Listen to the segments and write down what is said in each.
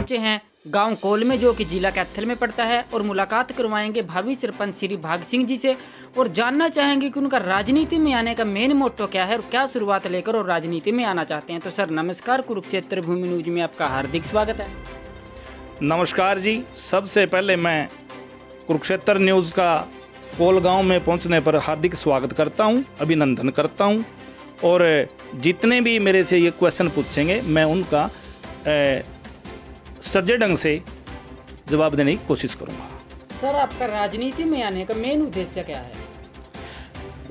पहुंचे हैं गांव कोल में, जो कि जिला कैथल में पड़ता है, और मुलाकात करवाएंगे भावी सरपंच श्री भाग सिंह जी से और जानना चाहेंगे कि उनका राजनीति में आने का मेन मोटो क्या है और क्या शुरुआत लेकर और राजनीति में आना चाहते हैं। तो सर नमस्कार, कुरुक्षेत्र भूमि न्यूज में आपका हार्दिक स्वागत है। नमस्कार जी। सबसे पहले मैं कुरुक्षेत्र न्यूज़ का कोल गांव में पहुंचने पर हार्दिक स्वागत करता हूं, अभिनंदन करता हूं, और जितने भी मेरे से ये क्वेश्चन पूछेंगे मैं उनका सच्चे ढंग से जवाब देने की कोशिश करूंगा। सर आपका राजनीति में आने का मेन उद्देश्य क्या है?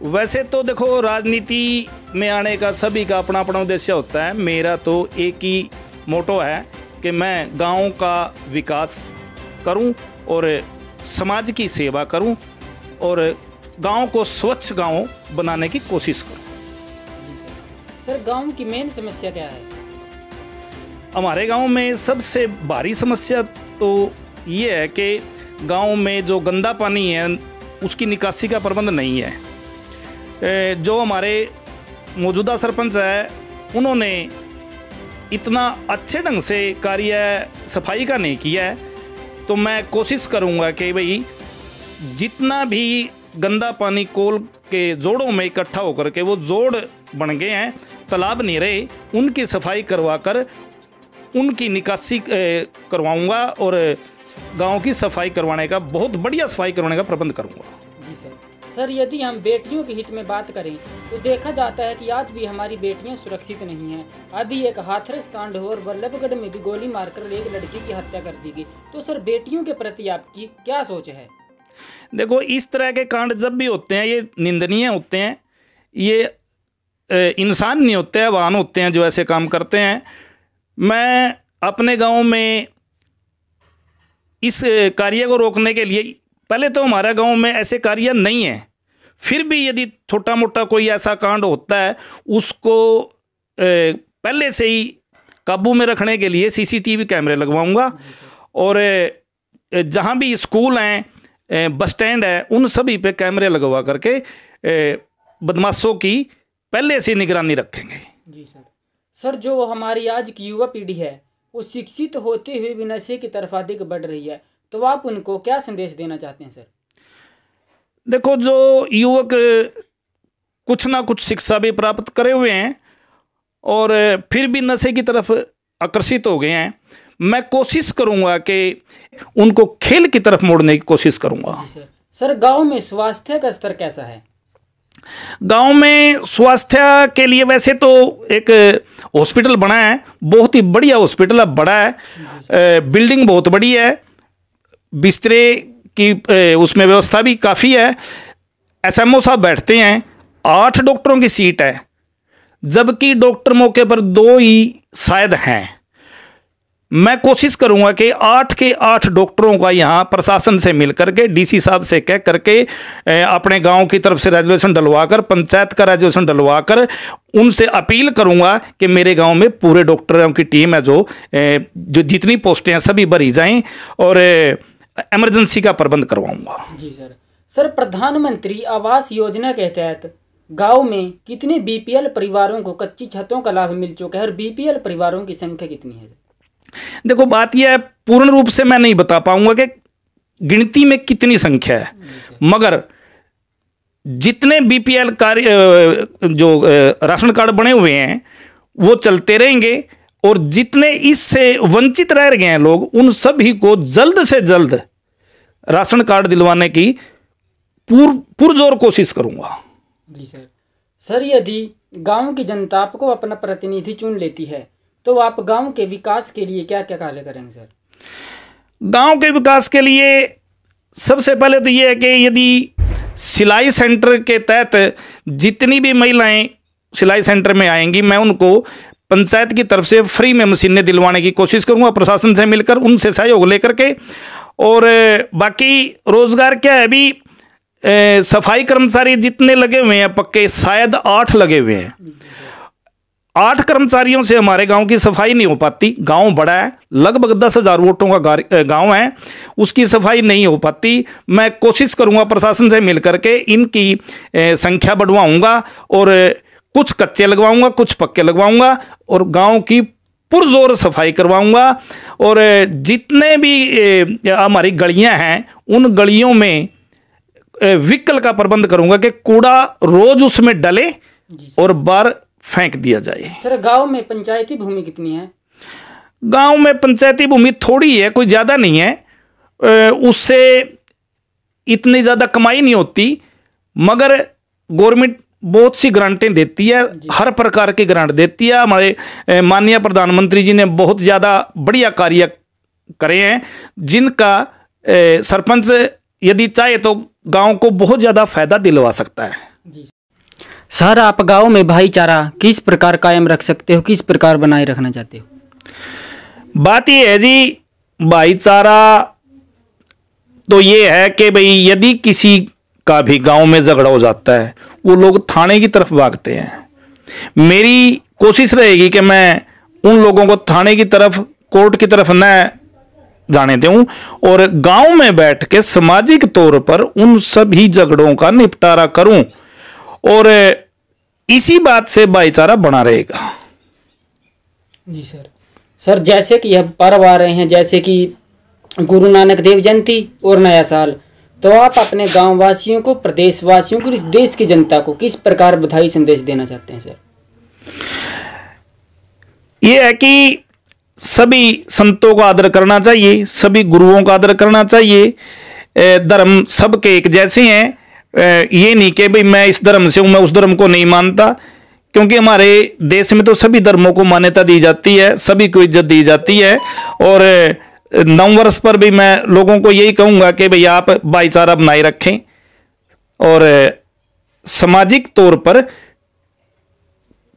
वैसे तो देखो, राजनीति में आने का सभी का अपना अपना उद्देश्य होता है। मेरा तो एक ही मोटो है कि मैं गांव का विकास करूं और समाज की सेवा करूं और गांव को स्वच्छ गांव बनाने की कोशिश करूं। सर गांव की मेन समस्या क्या है? हमारे गांव में सबसे भारी समस्या तो ये है कि गांव में जो गंदा पानी है उसकी निकासी का प्रबंध नहीं है। जो हमारे मौजूदा सरपंच है उन्होंने इतना अच्छे ढंग से कार्य सफाई का नहीं किया है, तो मैं कोशिश करूंगा कि भाई जितना भी गंदा पानी कोल के जोड़ों में इकट्ठा होकर के वो जोड़ बन गए हैं, तालाब नहीं रहे, उनकी सफाई करवाकर उनकी निकासी करवाऊंगा और गांव की सफाई करवाने का, बहुत बढ़िया सफाई करवाने का प्रबंध करूंगा। जी सर। सर यदि हम बेटियों के हित में बात करें तो देखा जाता है कि आज भी हमारी बेटियां सुरक्षित नहीं हैं। अभी एक हाथरस कांड हो और वल्लभगढ़ में भी गोली मारकर एक लड़की की हत्या कर दी गई। तो सर बेटियों के प्रति आपकी क्या सोच है? देखो, इस तरह के कांड जब भी होते हैं ये निंदनीय होते हैं। ये इंसान नहीं होते हैं, वाहन होते हैं जो ऐसे काम करते हैं। मैं अपने गांव में इस कार्य को रोकने के लिए, पहले तो हमारा गांव में ऐसे कार्य नहीं है, फिर भी यदि छोटा मोटा कोई ऐसा कांड होता है उसको पहले से ही काबू में रखने के लिए सीसीटीवी कैमरे लगवाऊंगा और जहां भी स्कूल हैं, बस स्टैंड है, उन सभी पे कैमरे लगवा करके बदमाशों की पहले से निगरानी रखेंगे। जी सर। सर जो हमारी आज की युवा पीढ़ी है वो शिक्षित होते हुए भी नशे की तरफ अधिक बढ़ रही है, तो आप उनको क्या संदेश देना चाहते हैं सर? देखो, जो युवक कुछ ना कुछ शिक्षा भी प्राप्त करे हुए हैं और फिर भी नशे की तरफ आकर्षित हो गए हैं, मैं कोशिश करूंगा कि उनको खेल की तरफ मोड़ने की कोशिश करूंगा। सर गांव में स्वास्थ्य का स्तर कैसा है? गांव में स्वास्थ्य के लिए वैसे तो एक हॉस्पिटल बना है, बहुत ही बढ़िया हॉस्पिटल है, बड़ा है, बिल्डिंग बहुत बड़ी है, बिस्तरे की उसमें व्यवस्था भी काफ़ी है, एसएमओ साहब बैठते हैं, 8 डॉक्टरों की सीट है, जबकि डॉक्टर मौके पर 2 ही शायद हैं। मैं कोशिश करूंगा कि 8 के 8 डॉक्टरों का यहाँ प्रशासन से मिल करके, डीसी साहब से कह करके, अपने गांव की तरफ से रेजोल्यूशन डलवाकर, पंचायत का रेजोल्यूशन डलवाकर उनसे अपील करूंगा कि मेरे गांव में पूरे डॉक्टरों की टीम है, जो जितनी पोस्टें हैं सभी भरी जाएं और इमरजेंसी का प्रबंध करवाऊंगा। जी सर। सर प्रधानमंत्री आवास योजना के तहत गांव में कितने बीपीएल परिवारों को कच्ची छतों का लाभ मिल चुका है और बीपीएल परिवारों की संख्या कितनी है? देखो, बात यह है, पूर्ण रूप से मैं नहीं बता पाऊंगा कि गिनती में कितनी संख्या है, मगर जितने बीपीएल कार्य जो राशन कार्ड बने हुए हैं वो चलते रहेंगे और जितने इससे वंचित रह गए हैं लोग, उन सभी को जल्द से जल्द राशन कार्ड दिलवाने की पुरजोर कोशिश करूंगा। जी सर। सर यदि गांव की जनता आपको अपना प्रतिनिधि चुन लेती है तो आप गांव के विकास के लिए क्या क्या कार्य करेंगे सर? गांव के विकास के लिए सबसे पहले तो ये है कि यदि सिलाई सेंटर के तहत जितनी भी महिलाएं सिलाई सेंटर में आएंगी, मैं उनको पंचायत की तरफ से फ्री में मशीनें दिलवाने की कोशिश करूंगा, प्रशासन से मिलकर उनसे सहयोग लेकर के। और बाकी रोजगार क्या है, अभी सफाई कर्मचारी जितने लगे हुए हैं पक्के, शायद 8 लगे हुए हैं। 8 कर्मचारियों से हमारे गांव की सफाई नहीं हो पाती। गांव बड़ा है, लगभग 10,000 वोटों का गांव है, उसकी सफाई नहीं हो पाती। मैं कोशिश करूंगा प्रशासन से मिलकर के इनकी संख्या बढ़वाऊंगा और कुछ कच्चे लगवाऊंगा, कुछ पक्के लगवाऊंगा और गांव की पुरजोर सफाई करवाऊंगा। और जितने भी हमारी गलियां हैं उन गलियों में व्हीकल का प्रबंध करूंगा कि कूड़ा रोज उसमें डले और बाहर फेंक दिया जाए। सर गांव में पंचायती भूमि कितनी है? गांव में पंचायती भूमि थोड़ी है, कोई ज़्यादा नहीं है, उससे इतनी ज़्यादा कमाई नहीं होती, मगर गवर्नमेंट बहुत सी ग्रांटें देती है, हर प्रकार की ग्रांट देती है। हमारे माननीय प्रधानमंत्री जी ने बहुत ज़्यादा बढ़िया कार्य करे हैं, जिनका सरपंच यदि चाहे तो गांव को बहुत ज़्यादा फायदा दिलवा सकता है। सर आप गांव में भाईचारा किस प्रकार कायम रख सकते हो, किस प्रकार बनाए रखना चाहते हो? बात ये है जी, भाईचारा तो ये है कि भाई यदि किसी का भी गांव में झगड़ा हो जाता है वो लोग थाने की तरफ भागते हैं। मेरी कोशिश रहेगी कि मैं उन लोगों को थाने की तरफ, कोर्ट की तरफ न जाने दूं और गांव में बैठ के सामाजिक तौर पर उन सभी झगड़ों का निपटारा करूं, और इसी बात से भाईचारा बना रहेगा। जी सर। सर जैसे कि अब पर्व आ रहे हैं, जैसे कि गुरु नानक देव जयंती और नया साल, तो आप अपने गांव वासियों को, प्रदेश वासियों को, इस देश की जनता को किस प्रकार बधाई संदेश देना चाहते हैं सर? ये है कि सभी संतों का आदर करना चाहिए, सभी गुरुओं का आदर करना चाहिए। धर्म सबके एक जैसे हैं, ये नहीं कि भाई मैं इस धर्म से हूं, मैं उस धर्म को नहीं मानता, क्योंकि हमारे देश में तो सभी धर्मों को मान्यता दी जाती है, सभी को इज्जत दी जाती है। और नववर्ष पर भी मैं लोगों को यही कहूँगा कि भाई आप भाईचारा बनाए रखें और सामाजिक तौर पर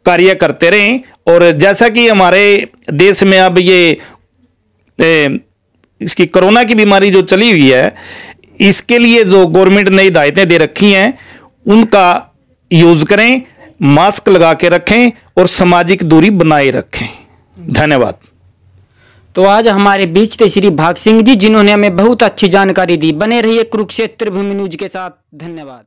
कार्य करते रहें। और जैसा कि हमारे देश में अब ये इसकी कोरोना की बीमारी जो चली हुई है, इसके लिए जो गवर्नमेंट ने हिदायतें दे रखी हैं उनका यूज करें, मास्क लगा के रखें और सामाजिक दूरी बनाए रखें। धन्यवाद। तो आज हमारे बीच थे श्री भाग सिंह जी, जिन्होंने हमें बहुत अच्छी जानकारी दी। बने रहिए कुरुक्षेत्र भूमि न्यूज के साथ। धन्यवाद।